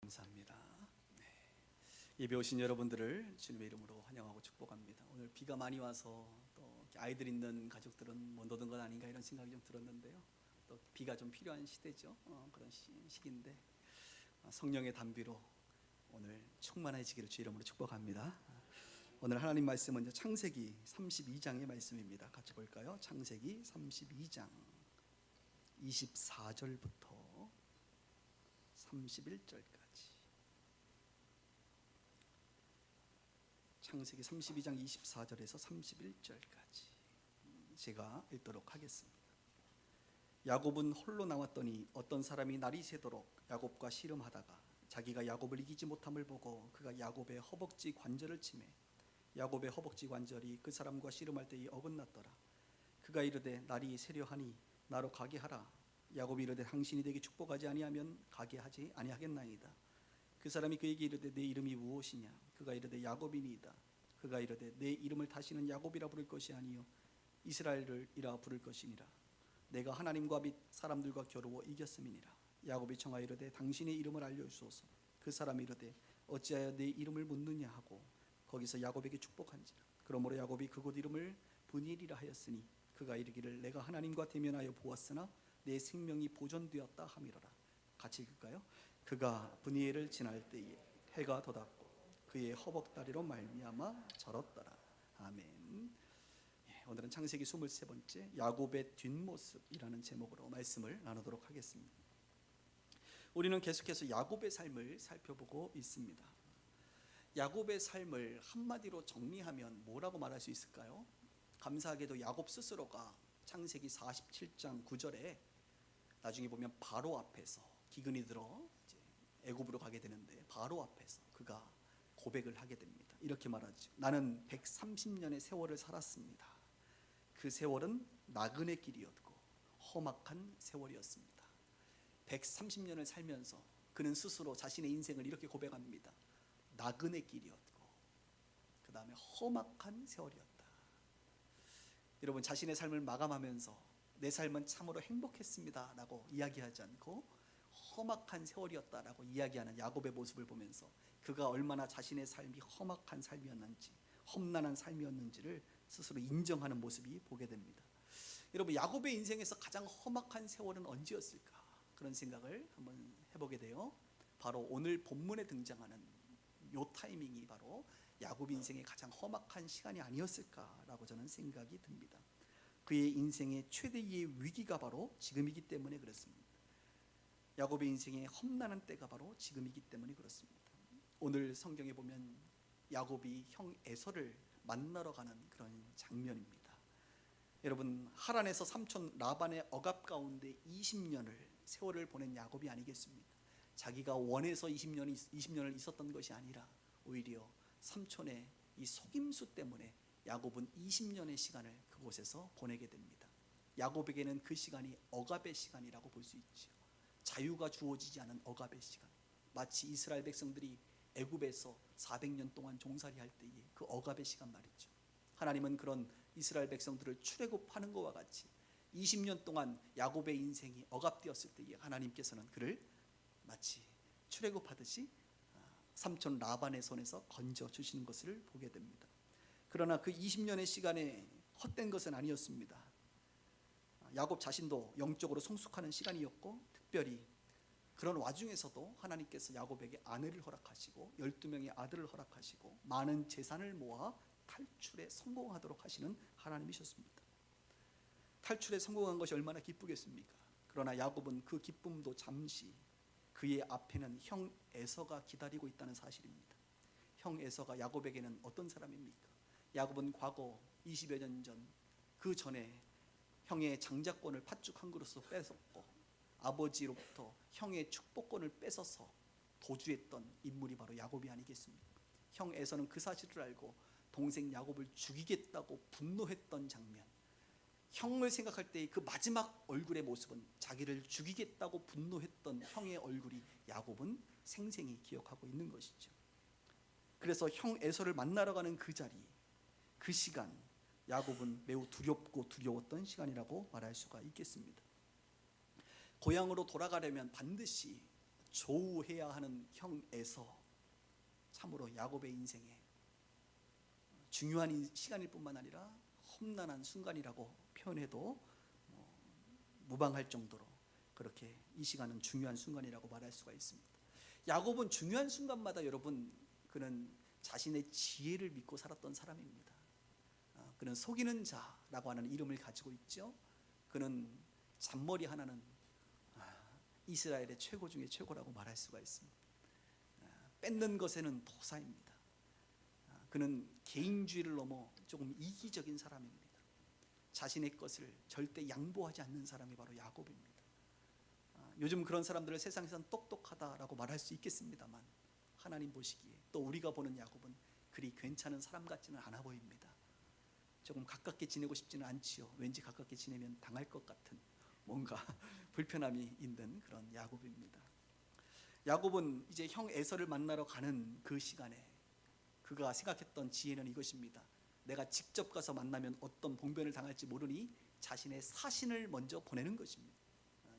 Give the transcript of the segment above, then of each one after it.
감사합니다. 네. 예배 오신 여러분들을 주님의 이름으로 환영하고 축복합니다. 오늘 비가 많이 와서 또 아이들 있는 가족들은 못 오던 건 아닌가 이런 생각이 좀 들었는데요. 또 비가 좀 필요한 시대죠. 그런 시기인데 성령의 단비로 오늘 충만해지기를 주 이름으로 축복합니다. 오늘 하나님 말씀은 창세기 32장의 말씀입니다. 같이 볼까요? 창세기 32장 24절부터 31절까지. 창세기 32장 24절에서 31절까지 제가 읽도록 하겠습니다. 야곱은 홀로 나왔더니 어떤 사람이 날이 새도록 야곱과 씨름하다가 자기가 야곱을 이기지 못함을 보고 그가 야곱의 허벅지 관절을 치매 야곱의 허벅지 관절이 그 사람과 씨름할 때에 어긋났더라. 그가 이르되 날이 새려하니 나로 가게 하라. 야곱이 이르되 당신이 내게 축복하지 아니하면 가게 하지 아니하겠나이다. 그 사람이 그에게 이르되 내 이름이 무엇이냐. 그가 이르되 야곱이니이다. 그가 이르되 내 이름을 다시는 야곱이라 부를 것이 아니요 이스라엘이라 부를 것이니라. 내가 하나님과 및 사람들과 겨루어 이겼음이니라. 야곱이 청하여 이르되 당신의 이름을 알려주소서. 그 사람이 이르되 어찌하여 내 이름을 묻느냐 하고 거기서 야곱에게 축복한지라. 그러므로 야곱이 그곳 이름을 브니엘이라 하였으니 그가 이르기를 내가 하나님과 대면하여 보았으나 내 생명이 보존되었다 함이로라. 같이 읽을까요? 그가 브니엘을 지날 때에 해가 돋았고 그의 허벅다리로 말미암아 절었더라. 아멘. 오늘은 창세기 23번째 야곱의 뒷모습이라는 제목으로 말씀을 나누도록 하겠습니다. 우리는 계속해서 야곱의 삶을 살펴보고 있습니다. 야곱의 삶을 한마디로 정리하면 뭐라고 말할 수 있을까요? 감사하게도 야곱 스스로가 창세기 47장 9절에 나중에 보면 바로 앞에서 기근이 들어 이제 애굽으로 가게 되는데 바로 앞에서 그가 고백을 하게 됩니다. 이렇게 말하죠. 나는 130년의 세월을 살았습니다. 그 세월은 나그네 길이었고 험악한 세월이었습니다. 130년을 살면서 그는 스스로 자신의 인생을 이렇게 고백합니다. 나그네 길이었고 그 다음에 험악한 세월이었다. 여러분, 자신의 삶을 마감하면서 내 삶은 참으로 행복했습니다 라고 이야기하지 않고 험악한 세월이었다라고 이야기하는 야곱의 모습을 보면서 그가 얼마나 자신의 삶이 험악한 삶이었는지 험난한 삶이었는지를 스스로 인정하는 모습이 보게 됩니다. 여러분, 야곱의 인생에서 가장 험악한 세월은 언제였을까? 그런 생각을 한번 해보게 돼요. 바로 오늘 본문에 등장하는 요 타이밍이 바로 야곱 인생의 가장 험악한 시간이 아니었을까라고 저는 생각이 듭니다. 그의 인생의 최대의 위기가 바로 지금이기 때문에 그렇습니다. 야곱의 인생의 험난한 때가 바로 지금이기 때문에 그렇습니다. 오늘 성경에 보면 야곱이 형 에서를 만나러 가는 그런 장면입니다. 여러분, 하란에서 삼촌 라반의 억압 가운데 20년을 세월을 보낸 야곱이 아니겠습니까? 자기가 원해서 20년을 있었던 것이 아니라 오히려 삼촌의 이 속임수 때문에 야곱은 20년의 시간을 그곳에서 보내게 됩니다. 야곱에게는 그 시간이 억압의 시간이라고 볼 수 있죠. 자유가 주어지지 않은 억압의 시간. 마치 이스라엘 백성들이 애굽에서 400년 동안 종살이할 때의 그 억압의 시간 말이죠. 하나님은 그런 이스라엘 백성들을 출애굽하는 것과 같이 20년 동안 야곱의 인생이 억압되었을 때에 하나님께서는 그를 마치 출애굽하듯이 삼촌 라반의 손에서 건져주시는 것을 보게 됩니다. 그러나 그 20년의 시간에 헛된 것은 아니었습니다. 야곱 자신도 영적으로 성숙하는 시간이었고 특별히 그런 와중에서도 하나님께서 야곱에게 아내를 허락하시고 12명의 아들을 허락하시고 많은 재산을 모아 탈출에 성공하도록 하시는 하나님이셨습니다. 탈출에 성공한 것이 얼마나 기쁘겠습니까? 그러나 야곱은 그 기쁨도 잠시 그의 앞에는 형 에서가 기다리고 있다는 사실입니다. 형 에서가 야곱에게는 어떤 사람입니까? 야곱은 과거 20여 년 전 그 전에 형의 장자권을 팥죽 한 그릇으로 뺏었고 아버지로부터 형의 축복권을 뺏어서 도주했던 인물이 바로 야곱이 아니겠습니까? 형 에서는 그 사실을 알고 동생 야곱을 죽이겠다고 분노했던 장면, 형을 생각할 때의 그 마지막 얼굴의 모습은 자기를 죽이겠다고 분노했던 형의 얼굴이 야곱은 생생히 기억하고 있는 것이죠. 그래서 형 에서를 만나러 가는 그 자리, 그 시간, 야곱은 매우 두렵고 두려웠던 시간이라고 말할 수가 있겠습니다. 고향으로 돌아가려면 반드시 조우해야 하는 형 에서, 참으로 야곱의 인생에 중요한 시간일 뿐만 아니라 험난한 순간이라고 표현해도 무방할 정도로 그렇게 이 시간은 중요한 순간이라고 말할 수가 있습니다. 야곱은 중요한 순간마다 여러분, 그는 자신의 지혜를 믿고 살았던 사람입니다. 그는 속이는 자라고 하는 이름을 가지고 있죠. 그는 잔머리 하나는 이스라엘의 최고 중에 최고라고 말할 수가 있습니다. 뺏는 것에는 도사입니다. 그는 개인주의를 넘어 조금 이기적인 사람입니다. 자신의 것을 절대 양보하지 않는 사람이 바로 야곱입니다. 요즘 그런 사람들을 세상에선 똑똑하다라고 말할 수 있겠습니다만, 하나님 보시기에 또 우리가 보는 야곱은 그리 괜찮은 사람 같지는 않아 보입니다. 조금 가깝게 지내고 싶지는 않지요. 왠지 가깝게 지내면 당할 것 같은 뭔가 불편함이 있는 그런 야곱입니다. 야곱은 이제 형 에서를 만나러 가는 그 시간에 그가 생각했던 지혜는 이것입니다. 내가 직접 가서 만나면 어떤 봉변을 당할지 모르니 자신의 사신을 먼저 보내는 것입니다.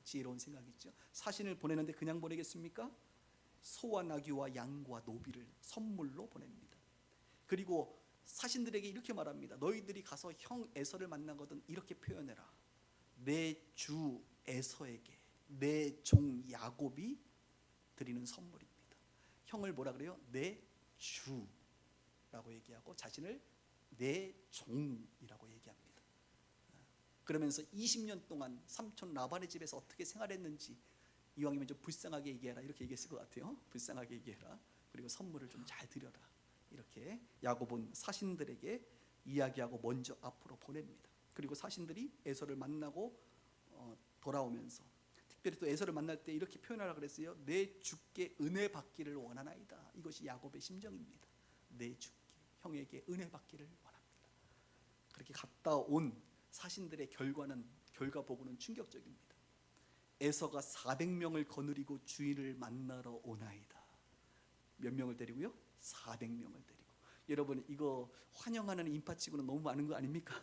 지혜로운 생각이죠. 사신을 보내는데 그냥 보내겠습니까? 소와 나귀와 양과 노비를 선물로 보냅니다. 그리고 사신들에게 이렇게 말합니다. 너희들이 가서 형 에서를 만나거든 이렇게 표현해라. 내 주 에서에게 내 종 야곱이 드리는 선물입니다. 형을 뭐라 그래요? 내 주라고 얘기하고 자신을 내 종이라고 얘기합니다. 그러면서 20년 동안 삼촌 라반의 집에서 어떻게 생활했는지 이왕이면 좀 불쌍하게 얘기해라 이렇게 얘기했을 것 같아요. 불쌍하게 얘기해라. 그리고 선물을 좀 잘 드려라. 이렇게 야곱은 사신들에게 이야기하고 먼저 앞으로 보냅니다. 그리고 사신들이 에서를 만나고 돌아오면서 특별히 또 에서를 만날 때 이렇게 표현하라 그랬어요. 내 주께 은혜 받기를 원하나이다. 이것이 야곱의 심정입니다. 내 주께 형에게 은혜 받기를 원합니다. 그렇게 갔다 온 사신들의 결과 보고는 충격적입니다. 에서가 400명을 거느리고 주인을 만나러 오나이다. 몇 명을 데리고요? 400명을 데리고. 여러분 이거 환영하는 인파치고는 너무 많은 거 아닙니까?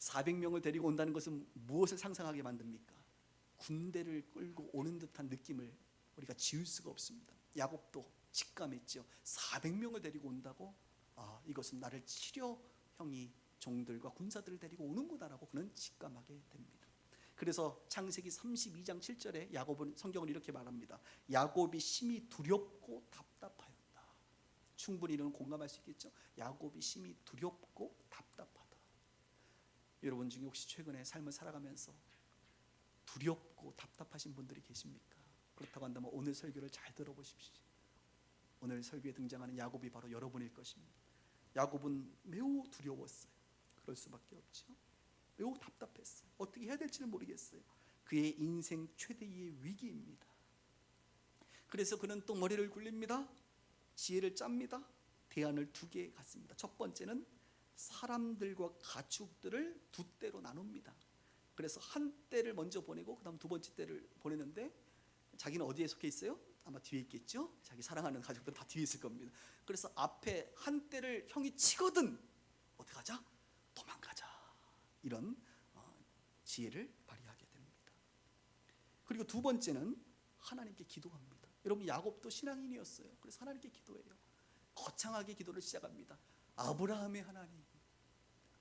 400명을 데리고 온다는 것은 무엇을 상상하게 만듭니까? 군대를 끌고 오는 듯한 느낌을 우리가 지울 수가 없습니다. 야곱도 직감했죠. 400명을 데리고 온다고? 이것은 나를 치려 형이 종들과 군사들을 데리고 오는구나라고 그는 직감하게 됩니다. 그래서 창세기 32장 7절에 야곱은 성경을 이렇게 말합니다. 야곱이 심히 두렵고 답답하였다. 충분히 이는 공감할 수 있겠죠. 야곱이 심히 두렵고 답답하다. 여러분 중에 혹시 최근에 삶을 살아가면서 두렵고 답답하신 분들이 계십니까? 그렇다고 한다면 오늘 설교를 잘 들어보십시오. 오늘 설교에 등장하는 야곱이 바로 여러분일 것입니다. 야곱은 매우 두려웠어요. 그럴 수밖에 없죠. 매우 답답했어요. 어떻게 해야 될지는 모르겠어요. 그의 인생 최대의 위기입니다. 그래서 그는 또 머리를 굴립니다. 지혜를 짭니다. 대안을 두 개 갖습니다. 첫 번째는 사람들과 가축들을 두 떼로 나눕니다. 그래서 한 떼를 먼저 보내고 그다음 두 번째 떼를 보내는데 자기는 어디에 속해 있어요? 아마 뒤에 있겠죠. 자기 사랑하는 가족들은 다 뒤에 있을 겁니다. 그래서 앞에 한 떼를 형이 치거든 어떻게 하자? 도망가자. 이런 지혜를 발휘하게 됩니다. 그리고 두 번째는 하나님께 기도합니다. 여러분 야곱도 신앙인이었어요. 그래서 하나님께 기도해요. 거창하게 기도를 시작합니다. 아브라함의 하나님,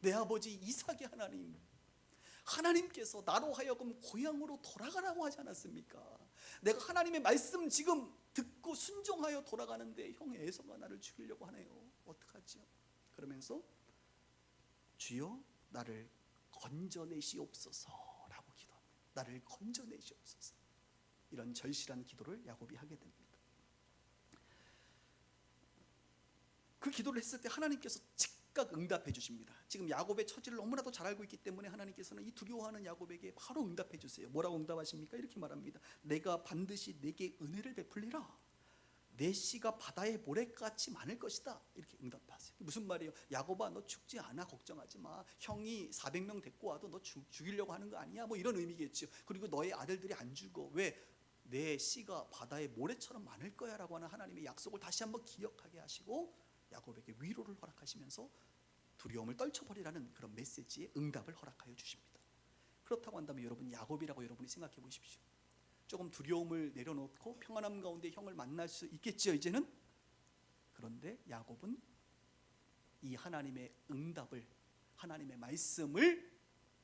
내 아버지 이삭의 하나님, 하나님께서 나로 하여금 고향으로 돌아가라고 하지 않았습니까? 내가 하나님의 말씀 지금 듣고 순종하여 돌아가는데 형 에서가 나를 죽이려고 하네요. 어떡하지요? 그러면서 주여 나를 건져내시옵소서라고 기도합니다. 나를 건져내시옵소서. 이런 절실한 기도를 야곱이 하게 됩니다. 그 기도를 했을 때 하나님께서 즉각 응답해 주십니다. 지금 야곱의 처지를 너무나도 잘 알고 있기 때문에 하나님께서는 이 두려워하는 야곱에게 바로 응답해 주세요. 뭐라고 응답하십니까? 이렇게 말합니다. 내가 반드시 내게 은혜를 베풀리라. 내 씨가 바다의 모래같이 많을 것이다. 이렇게 응답하세요. 무슨 말이에요? 야곱아 너 죽지 않아. 걱정하지 마. 형이 400명 데리고 와도 너 죽이려고 하는 거 아니야. 뭐 이런 의미겠죠. 그리고 너의 아들들이 안 죽어. 왜? 내 씨가 바다의 모래처럼 많을 거야 라고 하는 하나님의 약속을 다시 한번 기억하게 하시고 야곱에게 위로를 허락하시면서 두려움을 떨쳐버리라는 그런 메시지에 응답을 허락하여 주십니다. 그렇다고 한다면 여러분 야곱이라고 여러분이 생각해 보십시오. 조금 두려움을 내려놓고 평안함 가운데 형을 만날 수 있겠죠 이제는. 그런데 야곱은 이 하나님의 응답을, 하나님의 말씀을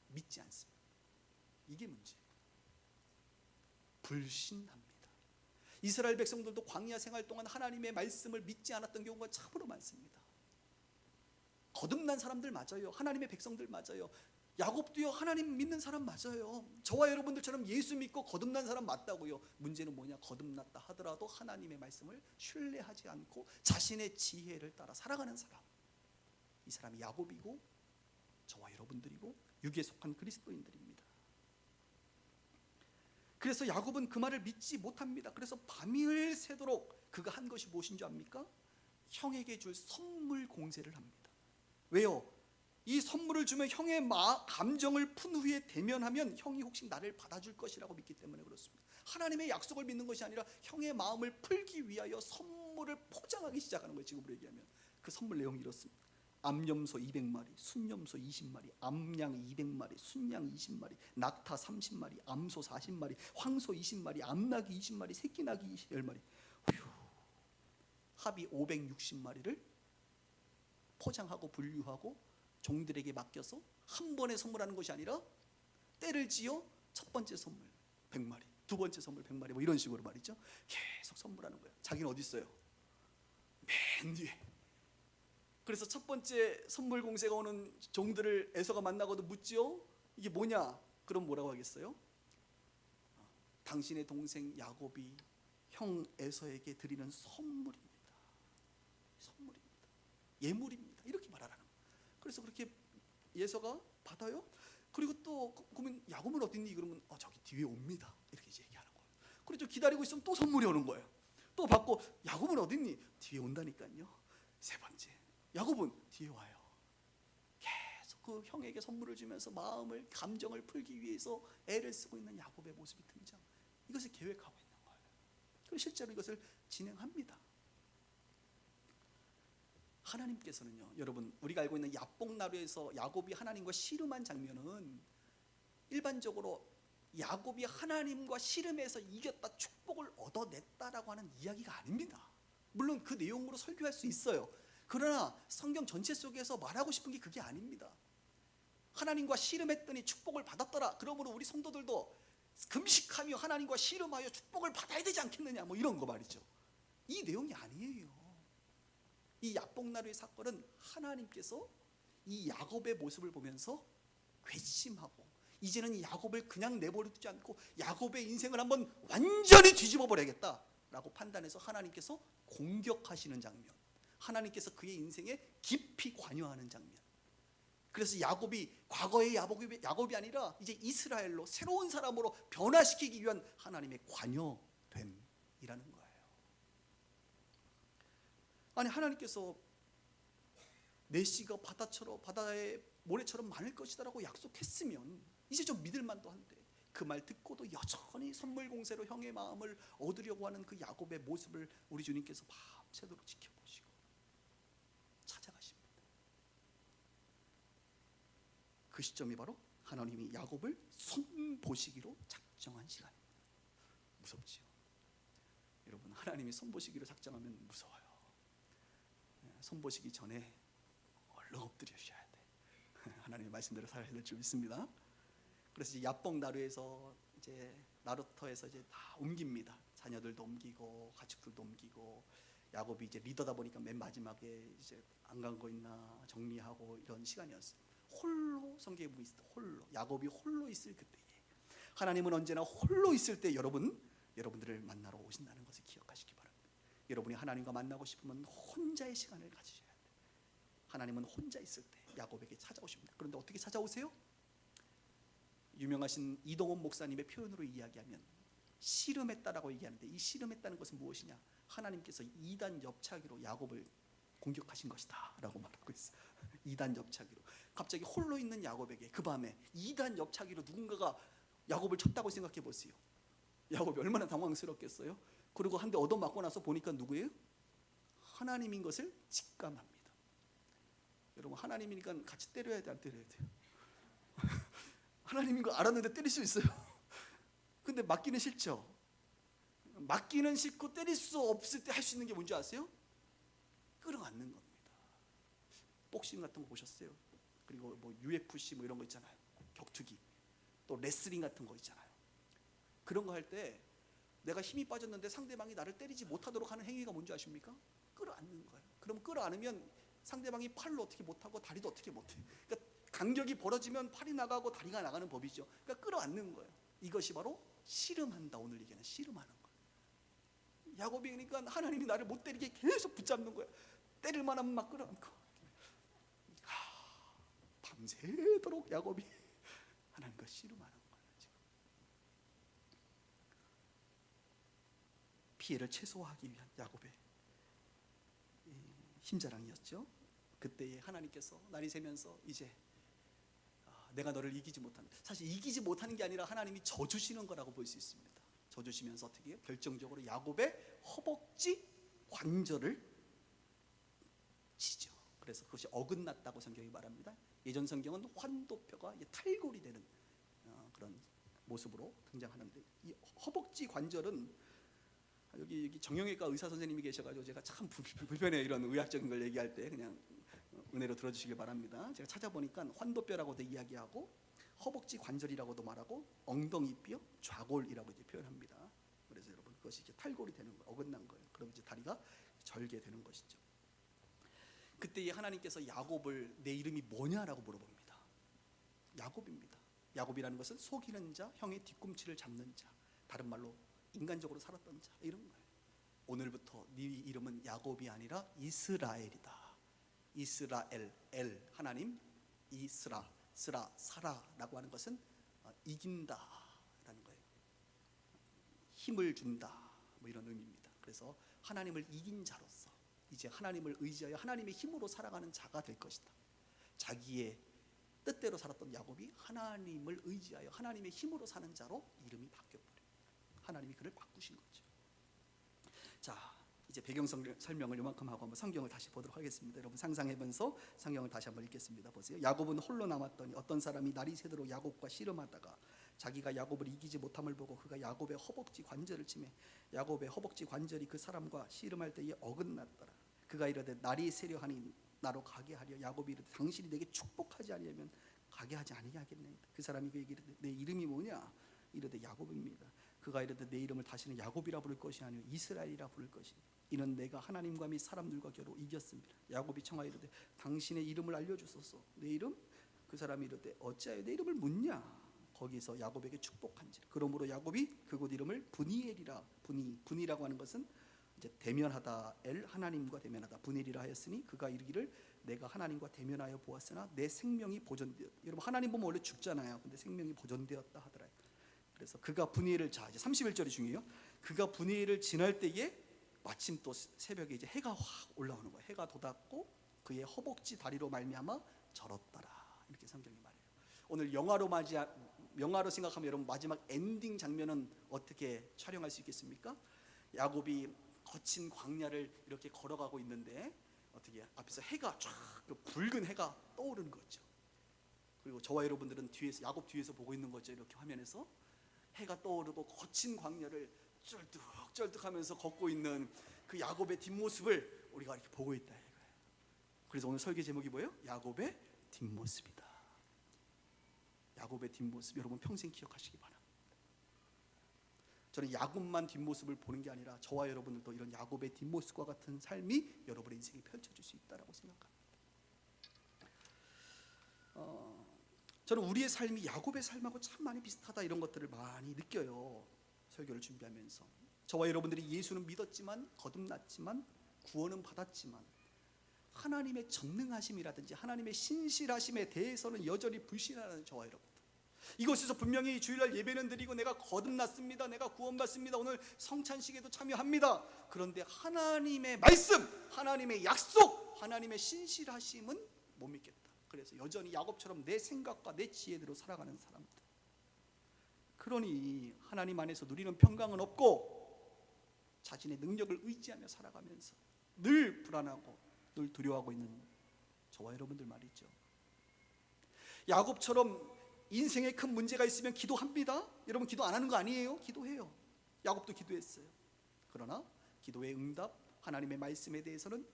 믿지 않습니다. 이게 문제예요. 불신합니다. 이스라엘 백성들도 광야 생활 동안 하나님의 말씀을 믿지 않았던 경우가 참으로 많습니다. 거듭난 사람들 맞아요. 하나님의 백성들 맞아요. 야곱도요, 하나님 믿는 사람 맞아요. 저와 여러분들처럼 예수 믿고 거듭난 사람 맞다고요. 문제는 뭐냐? 거듭났다 하더라도 하나님의 말씀을 신뢰하지 않고 자신의 지혜를 따라 살아가는 사람, 이 사람이 야곱이고 저와 여러분들이고 육에 속한 그리스도인들입니다. 그래서 야곱은 그 말을 믿지 못합니다. 그래서 밤을 새도록 그가 한 것이 무엇인 줄 압니까? 형에게 줄 선물 공세를 합니다. 왜요? 이 선물을 주면 형의 감정을 푼 후에 대면하면 형이 혹시 나를 받아줄 것이라고 믿기 때문에 그렇습니다. 하나님의 약속을 믿는 것이 아니라 형의 마음을 풀기 위하여 선물을 포장하기 시작하는 거예요. 지금으로 얘기하면 그 선물 내용이 이렇습니다. 암염소 200마리, 순염소 20마리, 암양 200마리, 순양 20마리, 낙타 30마리, 암소 40마리, 황소 20마리, 암나귀 20마리, 새끼나귀 10마리, 합이 560마리를 포장하고 분류하고 종들에게 맡겨서 한 번에 선물하는 것이 아니라 때를 지어 첫 번째 선물 100마리, 두 번째 선물 100마리, 뭐 이런 식으로 말이죠. 계속 선물하는 거예요. 자기는 어디 있어요? 맨 뒤에. 그래서 첫 번째 선물 공세가 오는 종들을 에서가 만나고도 묻지요. 이게 뭐냐? 그럼 뭐라고 하겠어요? 당신의 동생 야곱이 형 에서에게 드리는 선물입니다. 선물입니다. 예물입니다. 이렇게 말하라는 거예요. 그래서 그렇게 에서가 받아요. 그리고 또 그러면 야곱은 어딨니? 그러면 저기 뒤에 옵니다. 이렇게 이제 얘기하는 거예요. 그리고 기다리고 있으면 또 선물이 오는 거예요. 또 받고 야곱은 어딨니? 뒤에 온다니까요. 세 번째, 야곱은 뒤에 와요. 계속 그 형에게 선물을 주면서 마음을, 감정을 풀기 위해서 애를 쓰고 있는 야곱의 모습이 등장. 이것을 계획하고 있는 거예요. 그리고 실제로 이것을 진행합니다. 하나님께서는요, 여러분, 우리가 알고 있는 야복나루에서 야곱이 하나님과 씨름한 장면은 일반적으로 야곱이 하나님과 씨름해서 이겼다, 축복을 얻어냈다라고 하는 이야기가 아닙니다. 물론 그 내용으로 설교할 수 있어요. 그러나 성경 전체 속에서 말하고 싶은 게 그게 아닙니다. 하나님과 씨름했더니 축복을 받았더라. 그러므로 우리 성도들도 금식하며 하나님과 씨름하여 축복을 받아야 되지 않겠느냐, 뭐 이런 거 말이죠. 이 내용이 아니에요. 이 야복나루의 사건은 하나님께서 이 야곱의 모습을 보면서 괘씸하고 이제는 야곱을 그냥 내버려두지 않고 야곱의 인생을 한번 완전히 뒤집어 버려야겠다라고 판단해서 하나님께서 공격하시는 장면, 하나님께서 그의 인생에 깊이 관여하는 장면. 그래서 야곱이 과거의 야곱이 아니라 이제 이스라엘로 새로운 사람으로 변화시키기 위한 하나님의 관여됨이라는 거예요. 아니, 하나님께서 내 씨가 바다의 모래처럼 많을 것이다라고 약속했으면 이제 좀 믿을 만도 한데 그 말 듣고도 여전히 선물 공세로 형의 마음을 얻으려고 하는 그 야곱의 모습을 우리 주님께서 밤새도록 지켜보시고 찾아가십니다. 그 시점이 바로 하나님이 야곱을 손보시기로 작정한 시간입니다. 무섭지요? 여러분, 하나님이 손보시기로 작정하면 무서워요. 손보시기 전에 얼른 엎드려주셔야 돼. 하나님의 말씀대로 살아야 될 줄 믿습니다. 그래서 이제 야복나루에서 이제 나루터에서 이제 다 옮깁니다. 자녀들도 옮기고 가축들도 옮기고, 야곱이 이제 리더다 보니까 맨 마지막에 이제 안 간 거 있나 정리하고 이런 시간이었어요. 홀로, 성경에 보면 있을 때 홀로, 야곱이 홀로 있을 그때에 하나님은 언제나 홀로 있을 때 여러분들을 만나러 오신다는 것을 기억하시기 바랍니다. 여러분이 하나님과 만나고 싶으면 혼자의 시간을 가지셔야 돼요. 하나님은 혼자 있을 때 야곱에게 찾아오십니다. 그런데 어떻게 찾아오세요? 유명하신 이동원 목사님의 표현으로 이야기하면 씨름했다라고 얘기하는데, 이 씨름했다는 것은 무엇이냐? 하나님께서 2단 옆차기로 야곱을 공격하신 것이다 라고 말하고 있어요. 2단 옆차기로 갑자기 홀로 있는 야곱에게 그 밤에 2단 옆차기로 누군가가 야곱을 쳤다고 생각해 보세요. 야곱이 얼마나 당황스럽겠어요. 그리고 한 대 얻어맞고 나서 보니까 누구예요? 하나님인 것을 직감합니다. 여러분, 하나님이니까 같이 때려야 돼, 안 때려야 돼요? 하나님인 거 알았는데 때릴 수 있어요? 근데 맞기는 싫죠. 맞기는 싫고 때릴 수 없을 때 할 수 있는 게 뭔지 아세요? 끌어안는 겁니다. 복싱 같은 거 보셨어요? 그리고 뭐 UFC 뭐 이런 거 있잖아요. 격투기, 또 레슬링 같은 거 있잖아요. 그런 거 할 때 내가 힘이 빠졌는데 상대방이 나를 때리지 못하도록 하는 행위가 뭔지 아십니까? 끌어안는 거예요. 그럼 끌어안으면 상대방이 팔로 어떻게 못하고 다리도 어떻게 못해. 그러니까 간격이 벌어지면 팔이 나가고 다리가 나가는 법이죠. 그러니까 끌어안는 거예요. 이것이 바로 씨름한다. 오늘 얘기는 씨름하는 거예요. 야곱이 그러니까 하나님이 나를 못 때리게 계속 붙잡는 거예요. 때릴 만하면 막 끌어안고 밤새도록 야곱이 하나님과 씨름하는 거예요. 지금. 피해를 최소화하기 위한 야곱의 힘자랑이었죠. 그때에 하나님께서 날이 새면서 이제 내가 너를 이기지 못하는, 사실 이기지 못하는 게 아니라 하나님이 져주시는 거라고 볼 수 있습니다. 져주시면서 어떻게 해요? 결정적으로 야곱의 허벅지 관절을 치죠. 그래서 그것이 어긋났다고 성경이 말합니다. 예전 성경은 환도뼈가 탈골이 되는 그런 모습으로 등장하는데, 이 허벅지 관절은 여기 정형외과 의사 선생님이 계셔가지고 제가 참 불편해요. 이런 의학적인 걸 얘기할 때 그냥 은혜로 들어주시길 바랍니다. 제가 찾아보니까 환도뼈라고도 이야기하고 허벅지 관절이라고도 말하고 엉덩이뼈, 좌골이라고 이제 표현합니다. 그래서 여러분 그것이 이제 탈골이 되는 거예요. 어긋난 거예요. 그럼 이제 다리가 절개되는 것이죠. 그때 하나님께서 야곱을 내 이름이 뭐냐라고 물어봅니다. 야곱입니다. 야곱이라는 것은 속이는 자, 형의 뒤꿈치를 잡는 자, 다른 말로 인간적으로 살았던 자, 이런 거예요. 오늘부터 네 이름은 야곱이 아니라 이스라엘이다. 이스라엘, 엘 하나님, 이스라, 스라, 사라라고 하는 것은 이긴다라는 거예요. 힘을 준다, 뭐 이런 의미입니다. 그래서 하나님을 이긴 자로서 이제 하나님을 의지하여 하나님의 힘으로 살아가는 자가 될 것이다. 자기의 뜻대로 살았던 야곱이 하나님을 의지하여 하나님의 힘으로 사는 자로 이름이 바뀌어버려요. 하나님이 그를 바꾸신 거죠. 자, 이제 배경 설명을 이만큼 하고 한번 성경을 다시 보도록 하겠습니다. 여러분 상상해보면서 성경을 다시 한번 읽겠습니다. 보세요. 야곱은 홀로 남았더니 어떤 사람이 날이 새도록 야곱과 씨름하다가 자기가 야곱을 이기지 못함을 보고 그가 야곱의 허벅지 관절을 치매 야곱의 허벅지 관절이 그 사람과 씨름할 때에 어긋났더라. 그가 이르되 날이 새려하니 나로 가게 하려. 야곱이 이르되 당신이 내게 축복하지 아니하면 가게 하지 아니하겠나이다. 그 사람이 그에게 이르되 내 이름이 뭐냐? 이르되 야곱입니다. 그가 이르되 내 이름을 다시는 야곱이라 부를 것이 아니요 이스라엘이라 부를 것이니 이는 내가 하나님과 및 사람들과 겨루 이겼습니다. 야곱이 청하여 이르되 당신의 이름을 알려주소서. 내 이름? 그 사람이 이르되 어찌하여 내 이름을 묻냐? 거기서 야곱에게 축복한지라. 그러므로 야곱이 그곳 이름을 브니엘이라. 분이라고 하는 것은 이제 대면하다, 엘 하나님과 대면하다, 분이라 하였으니 그가 이르기를 내가 하나님과 대면하여 보았으나 내 생명이 보존되었다. 여러분 하나님 보면 원래 죽잖아요. 근데 생명이 보존되었다 하더라. 그래서 그가 분이엘을, 자 이제 31절이 중요해요. 그가 분이엘을 지날 때에 마침 또 새벽에 이제 해가 확 올라오는 거예요. 해가 돋았고 그의 허벅지 다리로 말미암아 절었더라. 이렇게 성경이 말해요. 오늘 영화로 생각하면 여러분 마지막 엔딩 장면은 어떻게 촬영할 수 있겠습니까? 야곱이 거친 광야를 이렇게 걸어가고 있는데 어떻게 앞에서 해가 쫙 붉은 해가 떠오르는 거죠. 그리고 저와 여러분들은 뒤에서 야곱 뒤에서 보고 있는 거죠. 이렇게 화면에서 해가 떠오르고 거친 광야를 쩔뚝쩔뚝하면서 걷고 있는 그 야곱의 뒷모습을 우리가 이렇게 보고 있다 이거예요. 그래서 오늘 설교 제목이 뭐예요? 야곱의 뒷모습이다. 야곱의 뒷모습, 여러분 평생 기억하시기 바랍니다. 저는 야곱만 뒷모습을 보는 게 아니라 저와 여러분들도 이런 야곱의 뒷모습과 같은 삶이 여러분의 인생에 펼쳐질 수 있다고 생각합니다. 저는 우리의 삶이 야곱의 삶하고 참 많이 비슷하다 이런 것들을 많이 느껴요. 설교를 준비하면서 저와 여러분들이 예수는 믿었지만 거듭났지만 구원은 받았지만 하나님의 전능하심이라든지 하나님의 신실하심에 대해서는 여전히 불신하는 저와 여러분들, 이곳에서 분명히 주일날 예배는 드리고 내가 거듭났습니다, 내가 구원받습니다, 오늘 성찬식에도 참여합니다. 그런데 하나님의 말씀, 하나님의 약속, 하나님의 신실하심은 못 믿겠다. 그래서 여전히 야곱처럼 내 생각과 내 지혜대로 살아가는 사람들, 그러니 하나님 안에서 누리는 평강은 없고 자신의 능력을 의지하며 살아가면서 늘 불안하고 늘 두려워하고 있는 저와 여러분들 말이죠. 야곱처럼 인생에 큰 문제가 있으면 기도합니다. 여러분 기도 안 하는 거 아니에요? 기도해요. 야곱도 기도했어요. 그러나 기도의 응답, 하나님의 말씀에 대해서는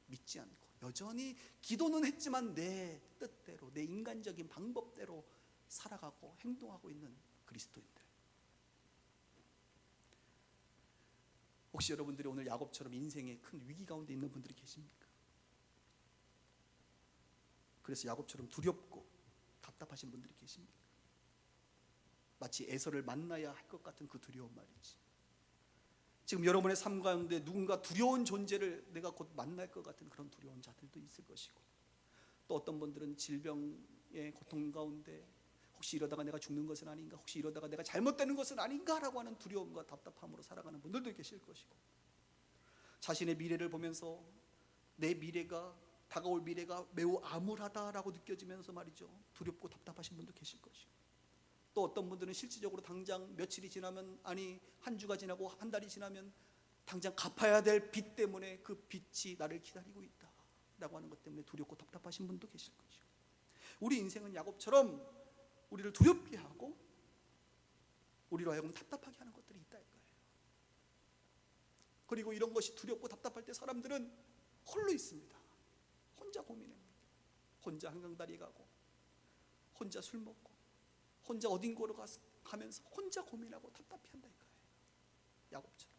믿지 않고 여전히 기도는 했지만 내 뜻대로, 내 인간적인 방법대로 살아가고 행동하고 있는 그리스도인들. 혹시 여러분들이 오늘 야곱처럼 인생의 큰 위기 가운데 있는 분들이 계십니까? 그래서 야곱처럼 두렵고 답답하신 분들이 계십니까? 마치 에서를 만나야 할 것 같은 그 두려움 말이지. 지금 여러분의 삶 가운데 누군가 두려운 존재를 내가 곧 만날 것 같은 그런 두려운 자들도 있을 것이고, 또 어떤 분들은 질병의 고통 가운데 혹시 이러다가 내가 죽는 것은 아닌가, 혹시 이러다가 내가 잘못되는 것은 아닌가라고 하는 두려움과 답답함으로 살아가는 분들도 계실 것이고, 자신의 미래를 보면서 내 미래가, 다가올 미래가 매우 암울하다라고 느껴지면서 말이죠, 두렵고 답답하신 분도 계실 것이고, 또 어떤 분들은 실질적으로 당장 며칠이 지나면, 아니 한 주가 지나고 한 달이 지나면 당장 갚아야 될 빚 때문에 그 빚이 나를 기다리고 있다 라고 하는 것 때문에 두렵고 답답하신 분도 계실 것이고, 우리 인생은 야곱처럼 우리를 두렵게 하고 우리로 하여금 답답하게 하는 것들이 있다 이거예요. 그리고 이런 것이 두렵고 답답할 때 사람들은 홀로 있습니다. 혼자 고민합니다. 혼자 한강다리 가고, 혼자 술 먹고, 혼자 어딘가로 가면서 혼자 고민하고 답답해한다 이거예요. 야곱처럼.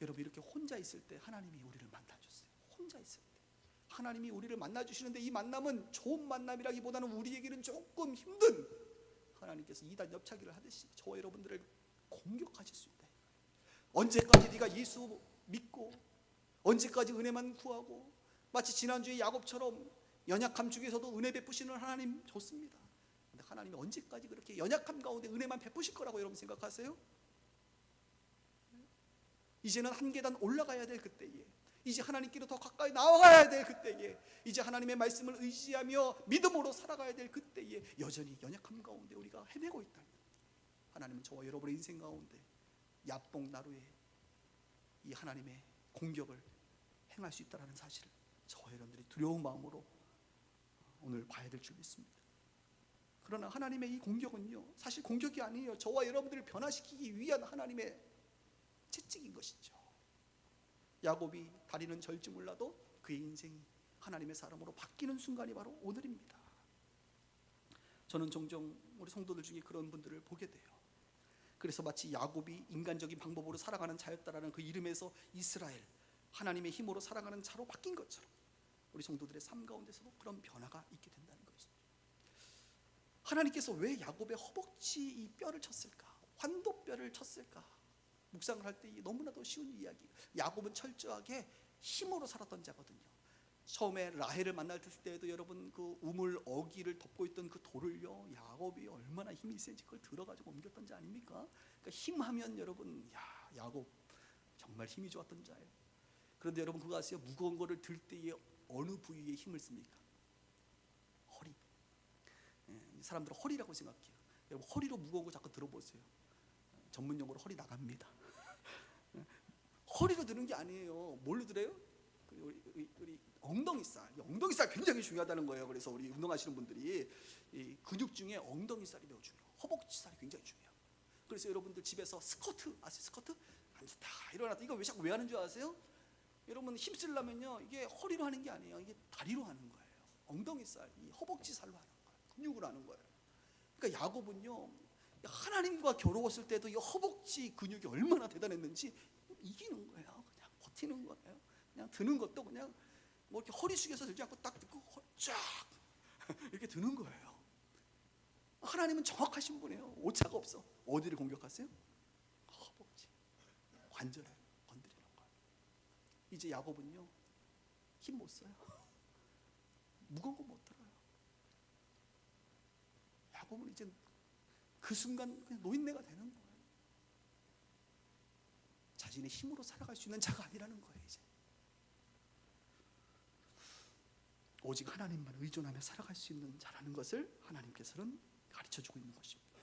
여러분, 이렇게 혼자 있을 때 하나님이 우리를 만나줬어요. 혼자 있을 때 하나님이 우리를 만나주시는데, 이 만남은 좋은 만남이라기보다는 우리에게는 조금 힘든, 하나님께서 2단 옆차기를 하듯이 저와 여러분들을 공격하실 수 있다. 언제까지 네가 예수 믿고, 언제까지 은혜만 구하고, 마치 지난주에 야곱처럼 연약함 중에서도 은혜 베푸시는 하나님 좋습니다. 근데 하나님이 언제까지 그렇게 연약함 가운데 은혜만 베푸실 거라고 여러분 생각하세요? 이제는 한 계단 올라가야 될 그때에, 이제 하나님께로 더 가까이 나아가야 될 그때에, 이제 하나님의 말씀을 의지하며 믿음으로 살아가야 될 그때에 여전히 연약함 가운데 우리가 헤매고 있다. 하나님은 저와 여러분의 인생 가운데 야뽕나루에 이 하나님의 공격을 행할 수 있다는 사실을 저와 여러분들이 두려운 마음으로 오늘 봐야 될 줄 믿습니다. 그러나 하나님의 이 공격은요, 사실 공격이 아니에요. 저와 여러분들을 변화시키기 위한 하나님의 채찍인 것이죠. 야곱이 다리는 절지 몰라도 그의 인생이 하나님의 사람으로 바뀌는 순간이 바로 오늘입니다. 저는 종종 우리 성도들 중에 그런 분들을 보게 돼요. 그래서 마치 야곱이 인간적인 방법으로 살아가는 자였다라는 그 이름에서 이스라엘, 하나님의 힘으로 살아가는 자로 바뀐 것처럼 우리 성도들의 삶 가운데서도 그런 변화가 있게 된다는 것이죠. 하나님께서 왜 야곱의 허벅지 이 뼈를 쳤을까? 환도뼈를 쳤을까? 묵상을 할 때 너무나도 쉬운 이야기. 야곱은 철저하게 힘으로 살았던 자거든요. 처음에 라헬을 만날 때에도 여러분 그 우물 어기를 덮고 있던 그 돌을요, 야곱이 얼마나 힘이 센지 그걸 들어가지고 옮겼던 자 아닙니까? 그러니까 힘하면 여러분, 야곱 정말 힘이 좋았던 자예요. 그런데 여러분 그거 아세요? 무거운 거를 들 때에 어느 부위에 힘을 씁니까? 허리. 사람들은 허리라고 생각해요. 여러분 허리로 무거운 거 자꾸 들어보세요. 전문 용어로 허리 나갑니다. 허리로 드는 게 아니에요. 뭘로 들어요? 우리 엉덩이살. 엉덩이살 굉장히 중요하다는 거예요. 그래서 우리 운동하시는 분들이 이 근육 중에 엉덩이살이 매우 중요해요. 허벅지살이 굉장히 중요해요. 그래서 여러분들 집에서 스쿼트 아세요? 스쿼트? 앉았다 일어났다. 이거 왜 자꾸 왜 하는 줄 아세요? 여러분 힘쓰려면요, 이게 허리로 하는 게 아니에요. 이게 다리로 하는 거예요. 엉덩이살, 이 허벅지살로 하는 거예요. 근육으로 하는 거예요. 그러니까 야곱은요, 하나님과 겨루었을 때도 이 허벅지 근육이 얼마나 대단했는지 이기는 거예요. 그냥 버티는 거예요. 그냥 드는 것도 그냥 뭐 이렇게 허리 숙여서 들지 않고 딱 듣고 쫙 이렇게 드는 거예요. 하나님은 정확하신 분이에요. 오차가 없어. 어디를 공격하세요? 허벅지, 관절을 건드리는 거예요. 이제 야곱은요, 힘 못 써요. 무거운 거 못 들어요. 야곱은 이제 그 순간 그냥 노인네가 되는 거예요. 자신의 힘으로 살아갈 수 있는 자가 아니라는 거예요. 이제 오직 하나님만 의존하며 살아갈 수 있는 자라는 것을 하나님께서는 가르쳐주고 있는 것입니다.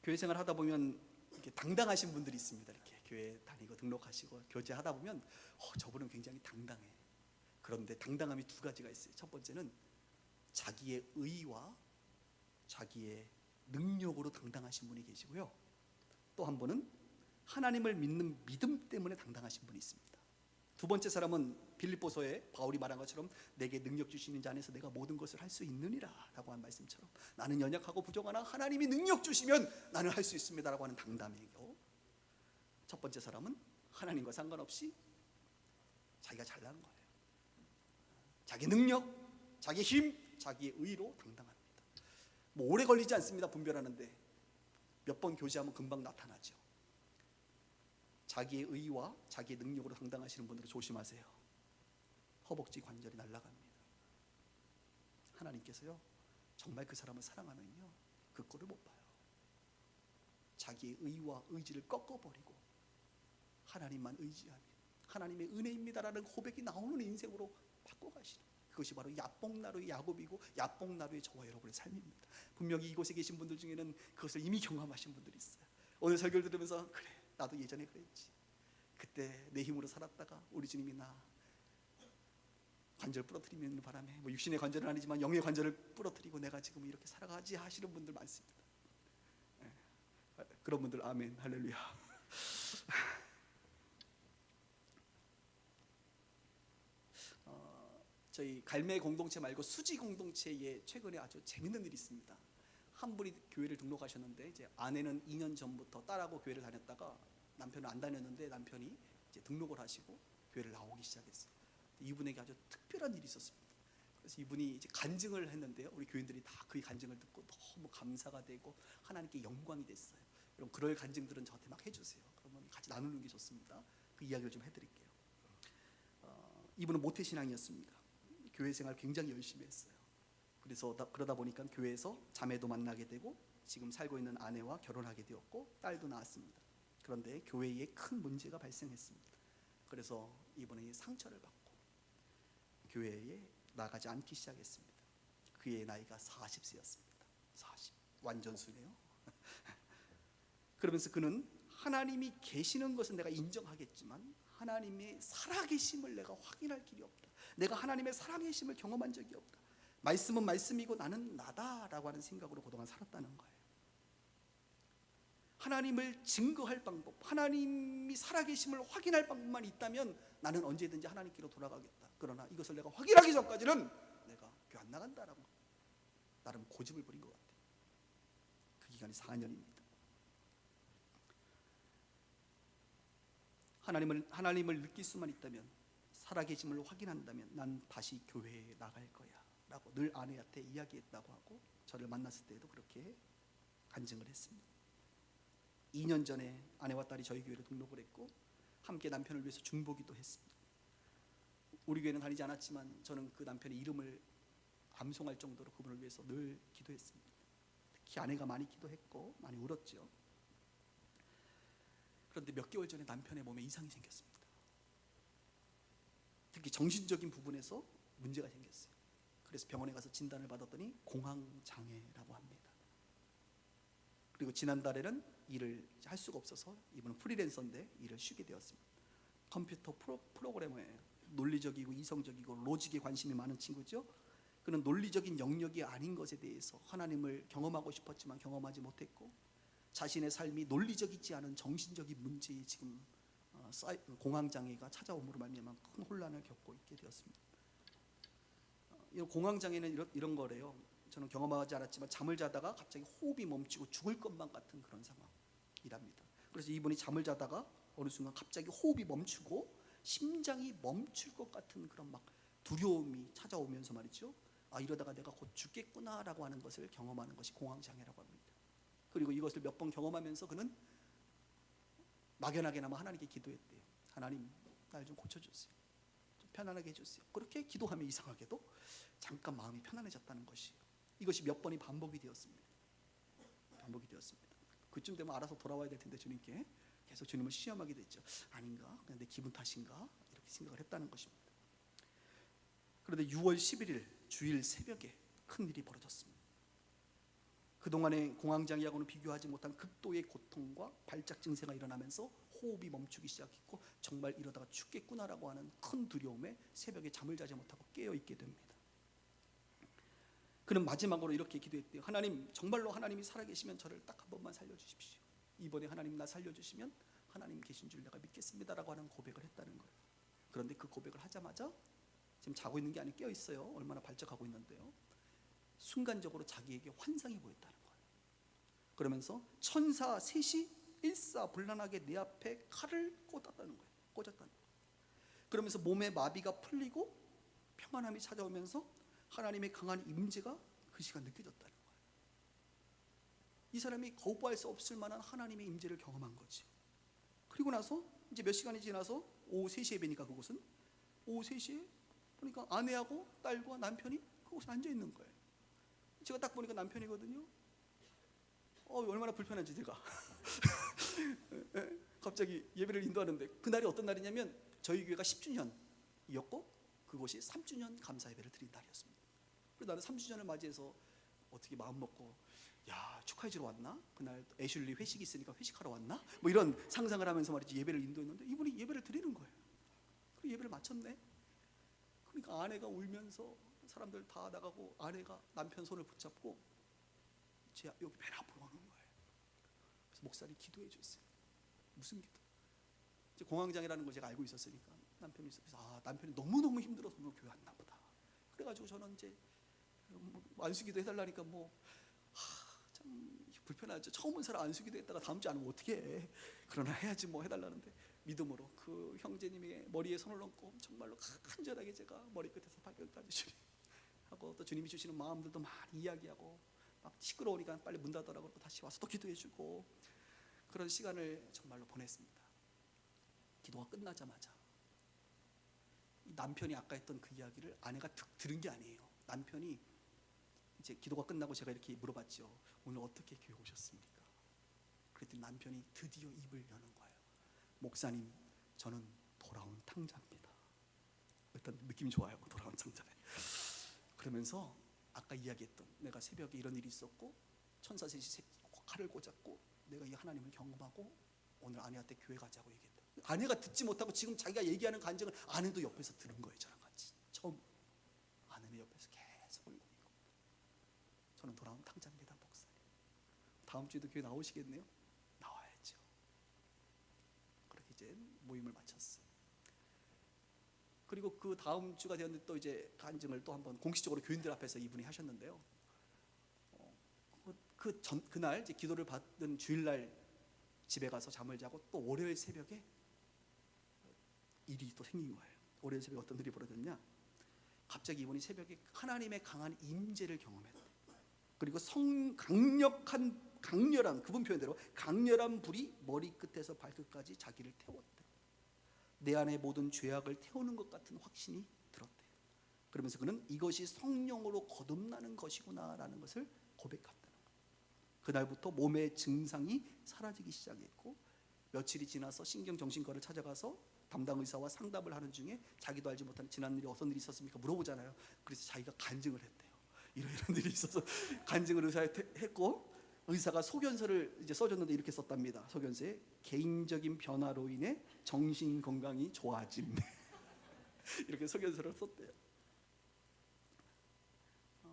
교회 생활 하다 보면 이렇게 당당하신 분들이 있습니다. 이렇게 교회 다니고 등록하시고 교제하다 보면 저분은 굉장히 당당해. 그런데 당당함이 두 가지가 있어요. 첫 번째는 자기의 의와 자기의 능력으로 당당하신 분이 계시고요. 또 한 분은 하나님을 믿는 믿음 때문에 당당하신 분이 있습니다. 두 번째 사람은 빌립보서에 바울이 말한 것처럼 내게 능력 주시는 자 안에서 내가 모든 것을 할 수 있느니라 라고 한 말씀처럼 나는 연약하고 부족하나 하나님이 능력 주시면 나는 할 수 있습니다 라고 하는 당담이고, 첫 번째 사람은 하나님과 상관없이 자기가 잘나는 거예요. 자기 능력, 자기 힘, 자기의 의로 당당합니다. 뭐 오래 걸리지 않습니다. 분별하는데 몇 번 교제하면 금방 나타나죠. 자기의 의와 자기의 능력으로 당당하시는 분들은 조심하세요. 허벅지 관절이 날아갑니다. 하나님께서요 정말 그 사람을 사랑하면요 그 꼴을 못 봐요. 자기의 의와 의지를 꺾어버리고 하나님만 의지하며 하나님의 은혜입니다라는 고백이 나오는 인생으로 바꿔가시는, 그것이 바로 야복나루의 야곱이고 야복나루의 저와 여러분의 삶입니다. 분명히 이곳에 계신 분들 중에는 그것을 이미 경험하신 분들이 있어요. 오늘 설교를 들으면서 그래 나도 예전에 그랬지, 그때 내 힘으로 살았다가 우리 주님이 나 관절 부러뜨리는 바람에 뭐 육신의 관절은 아니지만 영의 관절을 부러뜨리고 내가 지금 이렇게 살아가지 하시는 분들 많습니다. 그런 분들 아멘 할렐루야. 저희 갈매 공동체 말고 수지 공동체에 최근에 아주 재밌는 일이 있습니다. 한 분이 교회를 등록하셨는데 이제 아내는 2년 전부터 딸하고 교회를 다녔다가 남편은 안 다녔는데 남편이 이제 등록을 하시고 교회를 나오기 시작했어요. 이분에게 아주 특별한 일이 있었습니다. 그래서 이분이 이제 간증을 했는데요. 우리 교인들이 다 그의 간증을 듣고 너무 감사가 되고 하나님께 영광이 됐어요. 여러분 그럴 간증들은 저한테 막 해주세요. 그러면 같이 나누는 게 좋습니다. 그 이야기를 좀 해드릴게요. 이분은 모태신앙이었습니다. 교회 생활 굉장히 열심히 했어요. 그래서 그러다 보니까 교회에서 자매도 만나게 되고 지금 살고 있는 아내와 결혼하게 되었고 딸도 낳았습니다. 그런데 교회에 큰 문제가 발생했습니다. 그래서 이분이 상처를 받고 교회에 나가지 않기 시작했습니다. 그의 나이가 40세였습니다. 40, 완전수네요. 그러면서 그는 하나님이 계시는 것은 내가 인정하겠지만 하나님의 살아계심을 내가 확인할 길이 없다. 내가 하나님의 살아계심을 경험한 적이 없다. 말씀은 말씀이고 나는 나다라고 하는 생각으로 그동안 살았다는 거예요. 하나님을 증거할 방법, 하나님이 살아계심을 확인할 방법만 있다면 나는 언제든지 하나님께로 돌아가겠다. 그러나 이것을 내가 확인하기 전까지는 내가 교회 안 나간다라고 나름 고집을 부린 것 같아요. 그 기간이 4년입니다. 하나님을 느낄 수만 있다면, 살아계심을 확인한다면 난 다시 교회에 나갈 거야 라고 늘 아내한테 이야기했다고 하고, 저를 만났을 때도 그렇게 간증을 했습니다. 2년 전에 아내와 딸이 저희 교회로 등록을 했고 함께 남편을 위해서 중보기도 했습니다. 우리 교회는 다니지 않았지만 저는 그 남편의 이름을 암송할 정도로 그분을 위해서 늘 기도했습니다. 특히 아내가 많이 기도했고 많이 울었죠. 그런데 몇 개월 전에 남편의 몸에 이상이 생겼습니다. 특히 정신적인 부분에서 문제가 생겼어요. 그래서 병원에 가서 진단을 받았더니 공황장애라고 합니다. 그리고 지난달에는 일을 할 수가 없어서 이분은 프리랜서인데 일을 쉬게 되었습니다. 컴퓨터 프로그래머예요. 논리적이고 이성적이고 로직에 관심이 많은 친구죠. 그는 논리적인 영역이 아닌 것에 대해서 하나님을 경험하고 싶었지만 경험하지 못했고, 자신의 삶이 논리적이지 않은 정신적인 문제에 지금 공황장애가 찾아옴으로 말미암아 큰 혼란을 겪고 있게 되었습니다. 공황장애는 이런 거래요. 저는 경험하지 않았지만 잠을 자다가 갑자기 호흡이 멈추고 죽을 것만 같은 그런 상황이랍니다. 그래서 이분이 잠을 자다가 어느 순간 갑자기 호흡이 멈추고 심장이 멈출 것 같은 그런 막 두려움이 찾아오면서 말이죠. 아, 이러다가 내가 곧 죽겠구나라고 하는 것을 경험하는 것이 공황장애라고 합니다. 그리고 이것을 몇 번 경험하면서 그는 막연하게나마 하나님께 기도했대요. 하나님, 날 좀 고쳐주세요. 좀 편안하게 해주세요. 그렇게 기도하면 이상하게도 잠깐 마음이 편안해졌다는 것이에요. 이것이 몇 번이 반복이 되었습니다. 그쯤 되면 알아서 돌아와야 될 텐데 주님께 계속 주님을 시험하게 됐죠. 아닌가? 그냥 내 기분 탓인가? 이렇게 생각을 했다는 것입니다. 그런데 6월 11일 주일 새벽에 큰 일이 벌어졌습니다. 그동안의 공황장애하고는 비교하지 못한 극도의 고통과 발작 증세가 일어나면서 호흡이 멈추기 시작했고 정말 이러다가 죽겠구나라고 하는 큰 두려움에 새벽에 잠을 자지 못하고 깨어있게 됩니다. 그는 마지막으로 이렇게 기도했대요. 하나님, 정말로 하나님이 살아계시면 저를 딱 한 번만 살려주십시오. 이번에 하나님 나 살려주시면 하나님 계신 줄 내가 믿겠습니다라고 하는 고백을 했다는 거예요. 그런데 그 고백을 하자마자, 지금 자고 있는 게 아니고 깨어 있어요. 얼마나 발작하고 있는데요. 순간적으로 자기에게 환상이 보였다는 거예요. 그러면서 천사 셋이 일사불란하게 내 앞에 칼을 꽂았다는 거예요. 그러면서 몸의 마비가 풀리고 평안함이 찾아오면서 하나님의 강한 임재가 그 시간 느껴졌다는 거예요. 이 사람이 거부할 수 없을 만한 하나님의 임재를 경험한 거지. 그리고 나서 이제 몇 시간이 지나서 오후 3시에 뵈니까, 그곳은 오후 3시에 보니까 아내하고 딸과 남편이 그곳에 앉아 있는 거예요. 제가 딱 보니까 남편이거든요. 얼마나 불편한지 제가 갑자기 예배를 인도하는데, 그날이 어떤 날이냐면 저희 교회가 10주년이었고 그곳이 3주년 감사 예배를 드린 날이었습니다. 그래서 나는 3주년을 맞이해서 어떻게 마음 먹고, 야, 축하해 주러 왔나? 그날 애슐리 회식이 있으니까 회식하러 왔나? 뭐 이런 상상을 하면서 말이지 예배를 인도했는데, 이분이 예배를 드리는 거예요. 그리고 예배를 마쳤네. 그러니까 아내가 울면서, 사람들 다 나가고 아내가 남편 손을 붙잡고 제 여기 배 앞으로 오는 거예요. 그래서 목사님 기도해 주세요. 무슨 기도? 이제 공황장애라는 걸 제가 알고 있었으니까 남편이 있어서, 남편이 너무너무 힘들어서 오늘 교회 왔나 보다. 그래가지고 저는 이제 안수기도 해달라니까 참 불편하죠. 처음 온 사람 안수기도 했다가 다음 주 안 오면 어떻게 해. 그러나 해야지 뭐 해달라는데, 믿음으로 그 형제님의 머리에 손을 얹고 정말로 간절하게 제가 머리끝에서 발끝까지 주님 하고, 또 주님이 주시는 마음들도 많이 이야기하고, 막 시끄러우니까 빨리 문 닫으라고 또 다시 와서 또 기도해주고, 그런 시간을 정말로 보냈습니다. 기도가 끝나자마자 남편이 아까 했던 그 이야기를 아내가 들은 게 아니에요. 남편이 이제 기도가 끝나고 제가 이렇게 물어봤죠. 오늘 어떻게 교회 오셨습니까? 그랬더니 남편이 드디어 입을 여는 거예요. 목사님, 저는 돌아온 탕자입니다. 일단 느낌이 좋아요. 돌아온 탕자네. 그러면서 아까 이야기했던, 내가 새벽에 이런 일이 있었고 천사 셋이 칼을 꽂았고 내가 이 하나님을 경험하고 오늘 아내한테 교회 가자고 얘기했다. 아내가 듣지 못하고 지금 자기가 얘기하는 간증을 아내도 옆에서 들은 거예요. 저랑 같이. 처음 아내는 옆에서 계속 울고 있고, 저는 돌아온 탕자입니다, 목사님. 다음 주에도 교회 나오시겠네요? 나와야죠. 그렇게 이제 모임을 마쳤어요. 그리고 그 다음 주가 되었는데 또 이제 간증을 또 한번 공식적으로 교인들 앞에서 이분이 하셨는데요. 그날 이제 기도를 받은 주일날 집에 가서 잠을 자고 또 월요일 새벽에 일이 또 생긴 거예요. 월요일 새벽에 어떤 일이 벌어졌냐? 갑자기 이분이 새벽에 하나님의 강한 임재를 경험했대요. 그리고 강렬한, 그분 표현대로 강렬한 불이 머리끝에서 발끝까지 자기를 태웠대요. 내 안에 모든 죄악을 태우는 것 같은 확신이 들었대요. 그러면서 그는 이것이 성령으로 거듭나는 것이구나라는 것을 고백했다는 거예요. 그날부터 몸의 증상이 사라지기 시작했고, 며칠이 지나서 신경정신과를 찾아가서 담당 의사와 상담을 하는 중에 자기도 알지 못하는 지난 일이 어떤 일이 있었습니까? 물어보잖아요. 그래서 자기가 간증을 했대요. 이런 일이 있어서 간증을 의사한테 했고, 의사가 소견서를 이제 써줬는데 이렇게 썼답니다. 소견서에 개인적인 변화로 인해 정신 건강이 좋아짐 이렇게 소견서를 썼대요.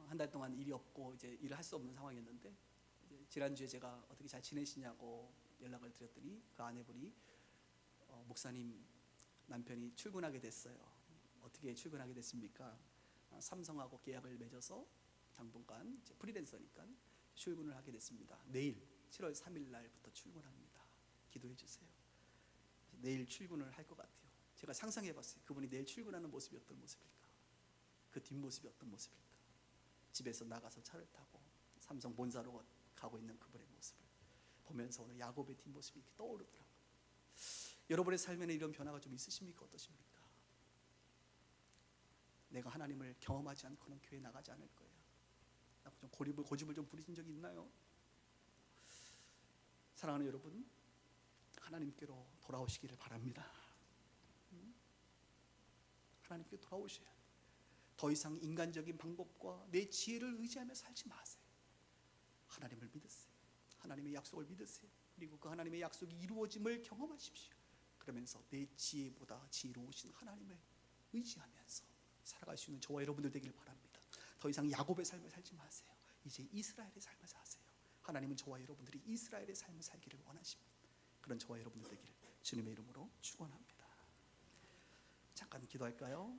한 달 동안 일이 없고 이제 일을 할 수 없는 상황이었는데, 이제 지난주에 제가 어떻게 잘 지내시냐고 연락을 드렸더니 그 아내분이 목사님, 남편이 출근하게 됐어요. 어떻게 출근하게 됐습니까? 삼성하고 계약을 맺어서 당분간 이제 프리랜서니까 출근을 하게 됐습니다. 내일 7월 3일 날부터 출근합니다. 기도해 주세요. 내일 출근을 할 것 같아요. 제가 상상해 봤어요. 그분이 내일 출근하는 모습이 어떤 모습일까? 그 뒷모습이 어떤 모습일까? 집에서 나가서 차를 타고 삼성 본사로 가고 있는 그분의 모습을 보면서 오늘 야곱의 뒷모습이 이렇게 떠오르더라고요. 여러분의 삶에는 이런 변화가 좀 있으십니까? 어떠십니까? 내가 하나님을 경험하지 않고는 교회 나가지 않을 거예요. 좀 고집을 좀 부리신 적이 있나요? 사랑하는 여러분, 하나님께로 돌아오시기를 바랍니다. 하나님께 돌아오셔야 돼요. 더 이상 인간적인 방법과 내 지혜를 의지하며 살지 마세요. 하나님을 믿으세요. 하나님의 약속을 믿으세요. 그리고 그 하나님의 약속이 이루어짐을 경험하십시오. 그러면서 내 지혜보다 지혜로우신 하나님을 의지하면서 살아갈 수 있는 저와 여러분들 되길 바랍니다. 더 이상 야곱의 삶을 살지 마세요. 이제 이스라엘의 삶을 사세요. 하나님은 저와 여러분들이 이스라엘의 삶을 살기를 원하십니다. 그런 저와 여러분들 되기를 주님의 이름으로 축원합니다. 잠깐 기도할까요?